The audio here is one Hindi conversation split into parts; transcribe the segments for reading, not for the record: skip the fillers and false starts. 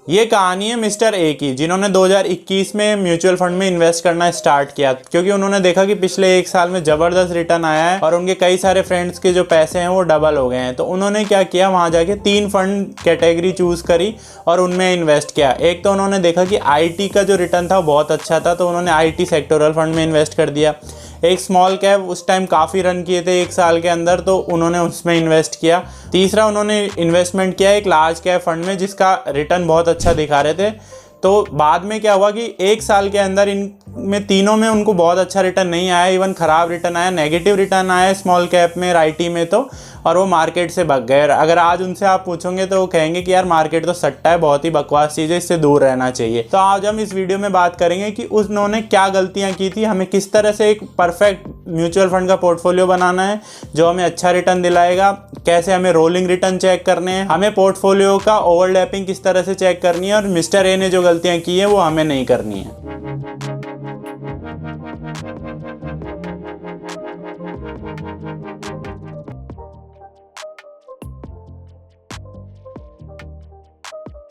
ये कहानी है मिस्टर ए की, जिन्होंने 2021 में म्यूचुअल फंड में इन्वेस्ट करना स्टार्ट किया, क्योंकि उन्होंने देखा कि पिछले 1 साल में ज़बरदस्त रिटर्न आया है और उनके कई सारे फ्रेंड्स के जो पैसे हैं वो डबल हो गए हैं। तो उन्होंने क्या किया, वहाँ जाके 3 फंड कैटेगरी चूज़ करी और उनमें इन्वेस्ट किया। एक तो उन्होंने देखा कि IT का जो रिटर्न था वो बहुत अच्छा था, तो उन्होंने IT सेक्टोरल फंड में इन्वेस्ट कर दिया। एक स्मॉल कैप उस टाइम काफ़ी रन किए थे 1 साल के अंदर, तो उन्होंने उसमें इन्वेस्ट किया। तीसरा उन्होंने इन्वेस्टमेंट किया एक लार्ज कैप फंड में, जिसका रिटर्न बहुत अच्छा दिखा रहे थे। तो बाद में क्या हुआ कि 1 साल के अंदर इनमें तीनों में उनको बहुत अच्छा रिटर्न नहीं आया, इवन ख़राब रिटर्न आया, नेगेटिव रिटर्न आया स्मॉल कैप में IT में तो, और वो मार्केट से भाग गए। अगर आज उनसे आप पूछोगे तो वो कहेंगे कि यार मार्केट तो सट्टा है, बहुत ही बकवास चीज़ है, इससे दूर रहना चाहिए। तो आज हम इस वीडियो में बात करेंगे कि उन्होंने क्या गलतियाँ की थी, हमें किस तरह से एक परफेक्ट म्यूचुअल फंड का पोर्टफोलियो बनाना है जो हमें अच्छा रिटर्न दिलाएगा, कैसे हमें रोलिंग रिटर्न चेक करने हैं, हमें पोर्टफोलियो का ओवरलैपिंग किस तरह से चेक करनी है, और मिस्टर ए ने जो गलतियाँ की है वो हमें नहीं करनी है।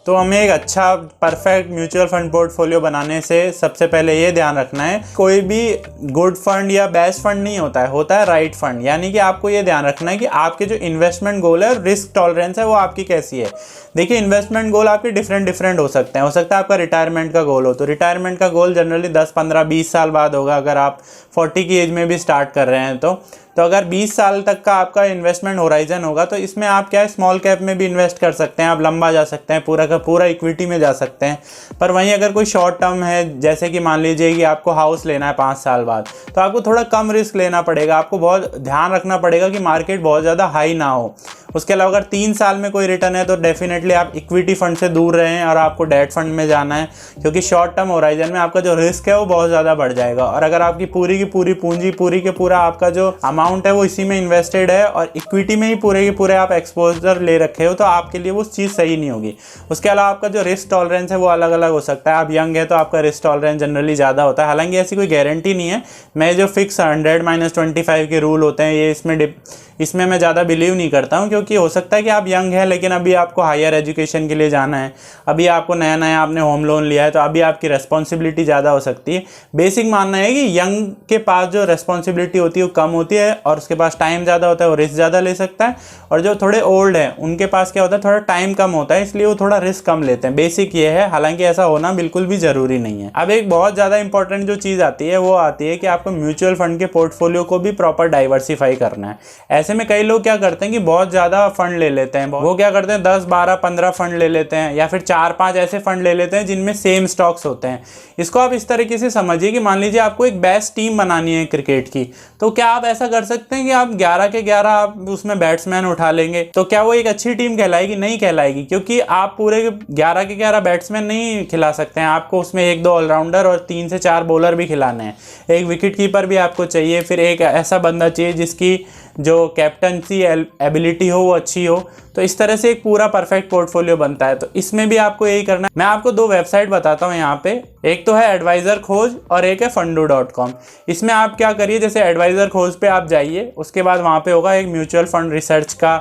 तो हमें एक अच्छा परफेक्ट म्यूचुअल फंड पोर्टफोलियो बनाने से सबसे पहले ये ध्यान रखना है, कोई भी गुड फंड या बेस्ट फंड नहीं होता है, होता है राइट फंड। यानी कि आपको ये ध्यान रखना है कि आपके जो इन्वेस्टमेंट गोल है और रिस्क टॉलरेंस है वो आपकी कैसी है। देखिए, इन्वेस्टमेंट गोल आपके डिफरेंट हो सकते हैं। हो सकता है आपका रिटायरमेंट का गोल हो, तो रिटायरमेंट का गोल जनरली 10, 15, 20 साल बाद होगा, अगर आप 40 की एज में भी स्टार्ट कर रहे हैं तो अगर 20 साल तक का आपका इन्वेस्टमेंट होराइजन होगा तो इसमें आप क्या है, स्मॉल कैप में भी इन्वेस्ट कर सकते हैं, आप लंबा जा सकते हैं, पूरा का पूरा इक्विटी में जा सकते हैं। पर वहीं अगर कोई शॉर्ट टर्म है, जैसे कि मान लीजिए कि आपको हाउस लेना है 5 साल बाद, तो आपको थोड़ा कम रिस्क लेना पड़ेगा, आपको बहुत ध्यान रखना पड़ेगा कि मार्केट बहुत ज़्यादा हाई ना हो। उसके अलावा अगर 3 साल में कोई रिटर्न है तो डेफिनेटली आप इक्विटी फंड से दूर रहें और आपको डेट फंड में जाना है, क्योंकि शॉर्ट टर्म होराइजन में आपका जो रिस्क है वो बहुत ज़्यादा बढ़ जाएगा। और अगर आपकी पूरी की पूरी पूंजी, पूरी के पूरा आपका जो अमाउंट है वो इसी में इन्वेस्टेड है और इक्विटी में ही पूरे के पूरे आप एक्सपोजर ले रखे हो, तो आपके लिए वो चीज़ सही नहीं होगी। उसके अलावा आपका जो रिस्क टॉलरेंस है वो अलग अलग हो सकता है। आप यंग है तो आपका रिस्क टॉलरेंस जनरली ज़्यादा होता है, हालांकि ऐसी कोई गारंटी नहीं है। मैं जो फिक्स 100-25 के रूल होते हैं, ये इसमें मैं ज़्यादा बिलीव नहीं करता हूँ, क्योंकि हो सकता है कि आप यंग हैं लेकिन अभी आपको हायर एजुकेशन के लिए जाना है, अभी आपको नया नया आपने होम लोन लिया है, तो अभी आपकी रेस्पॉन्सिबिलिटी ज़्यादा हो सकती है। बेसिक मानना है कि यंग के पास जो रेस्पॉन्सिबिलिटी होती है वो कम होती है और उसके पास टाइम ज़्यादा होता है, वो रिस्क ज़्यादा ले सकता है। और जो थोड़े ओल्ड हैं उनके पास क्या होता है, थोड़ा टाइम कम होता है, इसलिए वो थोड़ा रिस्क कम लेते हैं। बेसिक ये है, हालांकि ऐसा होना बिल्कुल भी ज़रूरी नहीं है। अब एक बहुत ज़्यादा इंपॉर्टेंट जो चीज़ आती है वो आती है कि आपको म्यूचुअल फंड के पोर्टफोलियो को भी प्रॉपर डाइवर्सिफाई करना है। ऐसे में कई लोग क्या करते हैं कि बहुत ज़्यादा फंड ले लेते हैं, वो क्या करते हैं 10, 12, 15 फंड ले लेते हैं, या फिर 4, 5 ऐसे फंड ले लेते हैं जिनमें सेम स्टॉक्स होते हैं। इसको आप इस तरीके से समझिए कि मान लीजिए आपको एक बेस्ट टीम बनानी है क्रिकेट की, तो क्या आप ऐसा कर सकते हैं कि आप 11 के 11 आप उसमें बैट्समैन उठा लेंगे, तो क्या वो एक अच्छी टीम कहलाएगी? नहीं कहलाएगी, क्योंकि आप पूरे 11 के 11 बैट्समैन नहीं खिला सकते हैं। आपको उसमें 1-2 ऑलराउंडर और 3 से 4 बॉलर भी खिलाने हैं, एक विकेट कीपर भी आपको चाहिए, फिर एक ऐसा बंदा चाहिए जिसकी जो कैप्टनसी एबिलिटी हो वो अच्छी हो। तो इस तरह से एक पूरा परफेक्ट पोर्टफोलियो बनता है। तो इसमें भी आपको यही करना है। मैं आपको 2 वेबसाइट बताता हूँ यहाँ पे, एक तो है एडवाइज़र खोज और एक है फंडू.com। इसमें आप क्या करिए, जैसे एडवाइज़र खोज पे आप जाइए, उसके बाद वहाँ पे होगा एक म्यूचुअल फंड रिसर्च का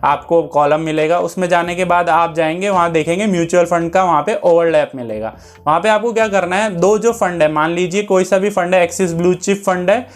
आपको कॉलम मिलेगा, उसमें जाने के बाद आप जाएंगे, वहाँ देखेंगे म्यूचुअल फंड का वहाँ पे ओवरलैप मिलेगा। वहाँ पे आपको क्या करना है, 2 जो फंड है, मान लीजिए कोई सा भी फंड है, एक्सिस ब्लू चिप फंड है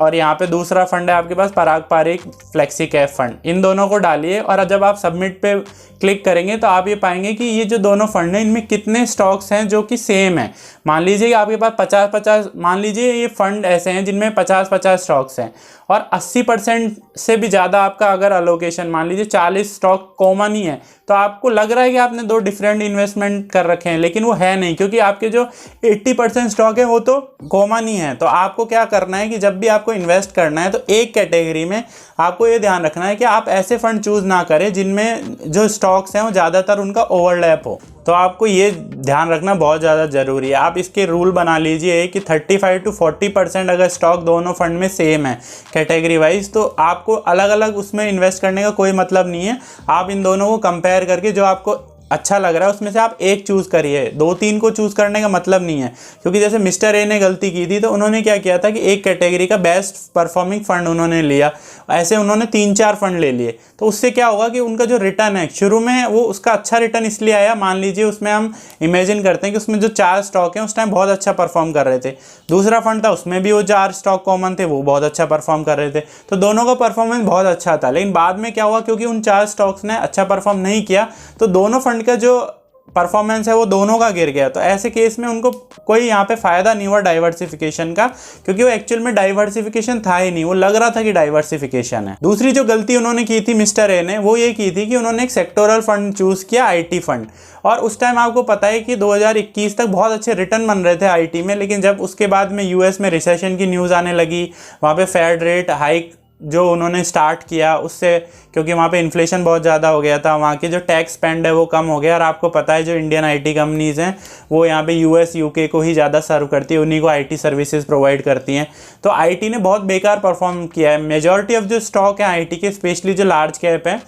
और यहाँ पे दूसरा फंड है आपके पास पराग पारिक फ्लेक्सी कैप फंड, इन दोनों को डालिए और जब आप सबमिट पे क्लिक करेंगे तो आप ये पाएंगे कि ये जो दोनों फंड हैं इनमें कितने स्टॉक्स हैं जो कि सेम है। मान लीजिए कि आपके पास 50-50, मान लीजिए ये फंड ऐसे हैं जिनमें 50-50 स्टॉक्स हैं और 80% से भी ज़्यादा आपका अगर अलोकेशन, मान लीजिए 40 स्टॉक कॉमन ही है, तो आपको लग रहा है कि आपने 2 डिफरेंट इन्वेस्टमेंट कर रखे हैं, लेकिन वो है नहीं, क्योंकि आपके जो 80% स्टॉक है वो तो कॉमन ही है। तो आपको क्या करना है कि जब भी आपको इन्वेस्ट करना है तो एक कैटेगरी में आपको ये ध्यान रखना है कि आप ऐसे फंड चूज़ ना करें जिनमें जो स्टॉक्स हैं वो ज़्यादातर उनका ओवरलैप हो। तो आपको ये ध्यान रखना बहुत ज़्यादा ज़रूरी है। आप इसके रूल बना लीजिए कि 35-40% अगर स्टॉक दोनों फंड में सेम है कैटेगरी वाइज, तो आपको अलग अलग उसमें इन्वेस्ट करने का कोई मतलब नहीं है। आप इन दोनों को कंपेयर करके जो आपको अच्छा लग रहा है उसमें से आप एक चूज़ करिए, 2-3 को चूज़ करने का मतलब नहीं है। क्योंकि जैसे मिस्टर ए ने गलती की थी, तो उन्होंने क्या किया था कि एक कैटेगरी का बेस्ट परफॉर्मिंग फंड उन्होंने लिया, ऐसे उन्होंने 3-4 फंड ले लिए। तो उससे क्या होगा कि उनका जो रिटर्न है शुरू में वो उसका अच्छा रिटर्न इसलिए आया, मान लीजिए उसमें हम इमेजिन करते हैं कि उसमें जो 4 स्टॉक हैं उस टाइम बहुत अच्छा परफॉर्म कर रहे थे, दूसरा फंड था उसमें भी वो 4 स्टॉक कॉमन थे, वो बहुत अच्छा परफॉर्म कर रहे थे, तो दोनों का परफॉर्मेंस बहुत अच्छा था। लेकिन बाद में क्या हुआ, क्योंकि उन 4 स्टॉक्स ने अच्छा परफॉर्म नहीं किया, तो दोनों फंड का जो परफॉर्मेंस है वो दोनों का गिर गया। तो ऐसे केस में उनको कोई यहाँ पे फ़ायदा नहीं हुआ डाइवर्सिफिकेशन का, क्योंकि वो एक्चुअल में डाइवर्सिफिकेशन था ही नहीं, वो लग रहा था कि डाइवर्सिफिकेशन है। दूसरी जो गलती उन्होंने की थी मिस्टर ए ने, वो ये की थी कि उन्होंने एक सेक्टोरल फंड चूज़ किया, आईटी फंड। और उस टाइम आपको पता है कि 2021 तक बहुत अच्छे रिटर्न बन रहे थे आईटी में, लेकिन जब उसके बाद में यूएस में रिसेशन की न्यूज़ आने लगी, वहाँ पे फेड रेट हाइक जो उन्होंने स्टार्ट किया उससे, क्योंकि वहाँ पे इन्फ्लेशन बहुत ज़्यादा हो गया था, वहाँ के जो टैक्स स्पेंड है वो कम हो गया। और आपको पता है जो इंडियन आईटी कंपनीज़ हैं वो यहाँ पे यूएस यूके को ही ज़्यादा सर्व करती है, उन्हीं को आईटी सर्विसेज प्रोवाइड करती हैं। तो आईटी ने बहुत बेकार परफॉर्म किया है। मेजॉरिटी ऑफ जो स्टॉक है आईटी के, स्पेशली जो लार्ज कैप है,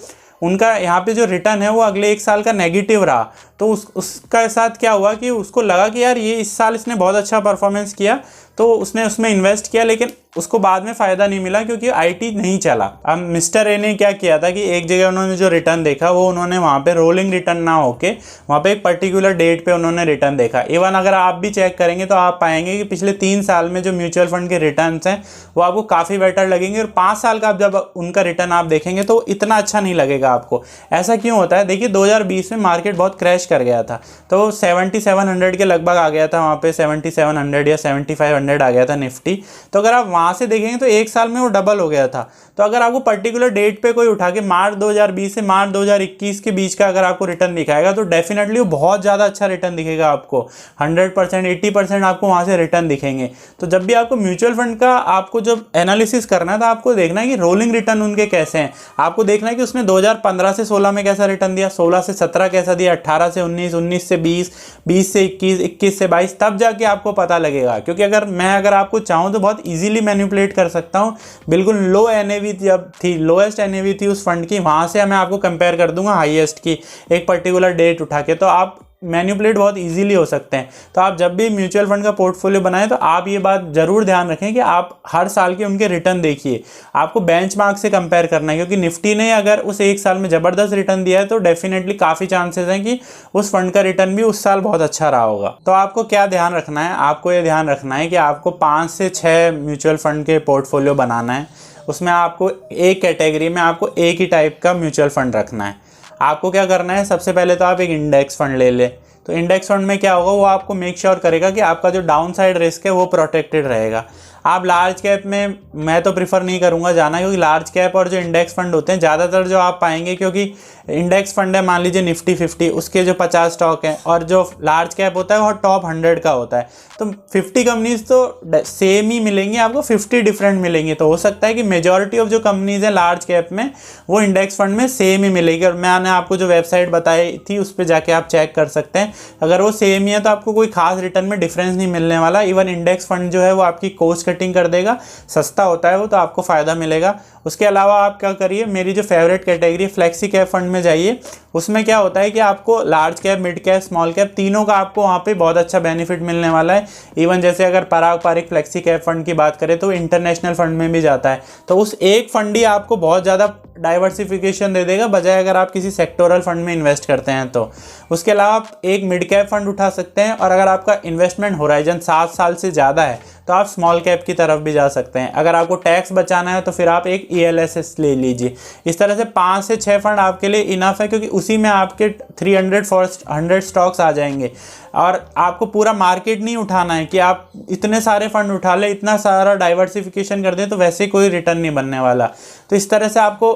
उनका यहाँ पे जो रिटर्न है वो अगले 1 साल का नेगेटिव रहा। तो उसका साथ क्या हुआ कि उसको लगा कि यार ये इस साल इसने बहुत अच्छा परफॉर्मेंस किया, तो उसने उसमें इन्वेस्ट किया, लेकिन उसको बाद में फ़ायदा नहीं मिला क्योंकि आईटी नहीं चला। अब मिस्टर ए ने क्या किया था कि एक जगह उन्होंने जो रिटर्न देखा वो उन्होंने वहाँ पे रोलिंग रिटर्न ना होके वहाँ पे एक पर्टिकुलर डेट पे उन्होंने रिटर्न देखा। इवन अगर आप भी चेक करेंगे तो आप पाएंगे कि पिछले 3 साल में जो म्यूचुअल फंड के रिटर्न्स हैं वो आपको काफ़ी बेटर लगेंगे, और 5 साल का आप जब उनका रिटर्न आप देखेंगे तो इतना अच्छा नहीं लगेगा आपको। ऐसा क्यों होता है? देखिए 2020 में मार्केट बहुत क्रैश कर गया था, तो 7700 के लगभग आ गया था, वहाँ पे 7700 या 7500 आ गया था निफ्टी। तो अगर आप वहाँ से देखेंगे तो 1 साल में वो डबल हो गया था। तो अगर आपको पर्टिकुलर डेट पे कोई उठा के मार्च 2020 से मार्च 2021 के बीच का अगर आपको रिटर्न दिखाएगा तो डेफिनेटली वो बहुत ज़्यादा अच्छा रिटर्न दिखेगा आपको, 100% 80% आपको वहाँ से रिटर्न दिखेंगे। तो जब भी आपको म्यूचुअल फंड का आपको जब एनालिसिस करना है तो आपको देखना है कि रोलिंग रिटर्न उनके कैसे हैं। आपको देखना है कि उसने 2015 से 16 में कैसा रिटर्न दिया, 16 से 17 कैसा दिया, 18 से 19, 19 से 20, 20 से 21, 21 से 22, तब जाके आपको पता लगेगा। क्योंकि अगर आपको चाहूँ तो बहुत ईजिली मैनिपुलेट कर सकता हूँ। बिल्कुल लो एनएवी जब थी, लोएस्ट एनएवी थी उस फंड की, वहाँ से मैं आपको कंपेयर कर दूंगा हाईएस्ट की एक पर्टिकुलर डेट उठा के, तो आप मैनिपुलेट बहुत इजीली हो सकते हैं। तो आप जब भी म्यूचुअल फंड का पोर्टफोलियो बनाएं तो आप ये बात ज़रूर ध्यान रखें कि आप हर साल के उनके रिटर्न देखिए। आपको बेंचमार्क से कंपेयर करना है, क्योंकि निफ्टी ने अगर उस 1 साल में ज़बरदस्त रिटर्न दिया है तो डेफिनेटली काफ़ी चांसेस हैं कि उस फंड का रिटर्न भी उस साल बहुत अच्छा रहा होगा। तो आपको क्या ध्यान रखना है? आपको ये ध्यान रखना है कि आपको 5 से 6 म्यूचुअल फंड के पोर्टफोलियो बनाना है। उसमें आपको एक कैटेगरी में आपको एक ही टाइप का म्यूचुअल फंड रखना है। आपको क्या करना है, सबसे पहले तो आप एक इंडेक्स फंड ले लें। तो इंडेक्स फंड में क्या होगा, वो आपको मेक श्योर करेगा कि आपका जो डाउन साइड रिस्क है वो प्रोटेक्टेड रहेगा। आप लार्ज कैप में मैं तो प्रिफर नहीं करूंगा जाना, क्योंकि लार्ज कैप और जो इंडेक्स फंड होते हैं ज़्यादातर जो आप पाएंगे, क्योंकि इंडेक्स फंड है मान लीजिए निफ्टी 50, उसके जो 50 स्टॉक हैं, और जो लार्ज कैप होता है वो टॉप 100 का होता है। तो 50 कंपनीज तो सेम ही मिलेंगी आपको, 50 डिफरेंट मिलेंगी। तो हो सकता है कि मेजॉरिटी ऑफ जो कंपनीज हैं लार्ज कैप में वो इंडेक्स फंड में सेम ही मिलेगी। और मैंने आपको जो वेबसाइट बताई थी उस पर जाके आप चेक कर सकते हैं, अगर वो सेम ही है तो आपको कोई खास रिटर्न में डिफरेंस नहीं मिलने वाला। इवन इंडेक्स फंड जो है वो आपकी कॉस्ट कटिंग कर देगा, सस्ता होता है वो, तो आपको फ़ायदा मिलेगा। उसके अलावा आप क्या करिए, मेरी जो favourite category flexi cap fund में जाइए। उसमें क्या होता है कि आपको large cap, mid cap, small cap तीनों का आपको वहाँ पे बहुत अच्छा बेनिफिट मिलने वाला है। इवन जैसे अगर पराग पारिक फ्लेक्सी कैप फंड की बात करें तो इंटरनेशनल फंड में भी जाता है। तो उस एक फंड ही आपको बहुत ज़्यादा डाइवर्सिफिकेशन दे देगा, बजाय अगर आप किसी सेक्टोरल फंड में इन्वेस्ट करते हैं तो। उसके अलावा आप एक मिड कैप फंड उठा सकते हैं, और अगर आपका इन्वेस्टमेंट होराइजन 7 साल से ज़्यादा है तो आप स्मॉल कैप की तरफ भी जा सकते हैं। अगर आपको टैक्स बचाना है तो फिर आप एक ELSS ले लीजिए। इस तरह से 5 से 6 फंड आपके लिए इनफ है, क्योंकि उसी में आपके 300-400 स्टॉक्स आ जाएंगे। और आपको पूरा मार्केट नहीं उठाना है कि आप इतने सारे फंड उठा लें, इतना सारा डाइवर्सिफिकेशन कर दें तो वैसे कोई रिटर्न नहीं बनने वाला। तो इस तरह से आपको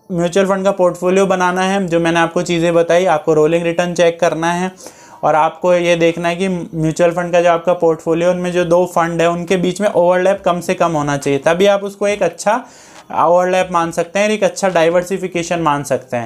म्यूचुअल फंड का पोर्टफोलियो बनाना है। जो मैंने आपको चीज़ें बताई, आपको रोलिंग रिटर्न चेक करना है, और आपको ये देखना है कि म्यूचुअल फंड का जो आपका पोर्टफोलियो, उनमें जो 2 फंड है उनके बीच में ओवरलैप कम से कम होना चाहिए, तभी आप उसको एक अच्छा ओवरलैप मान सकते हैं, एक अच्छा डाइवर्सिफिकेशन मान सकते हैं।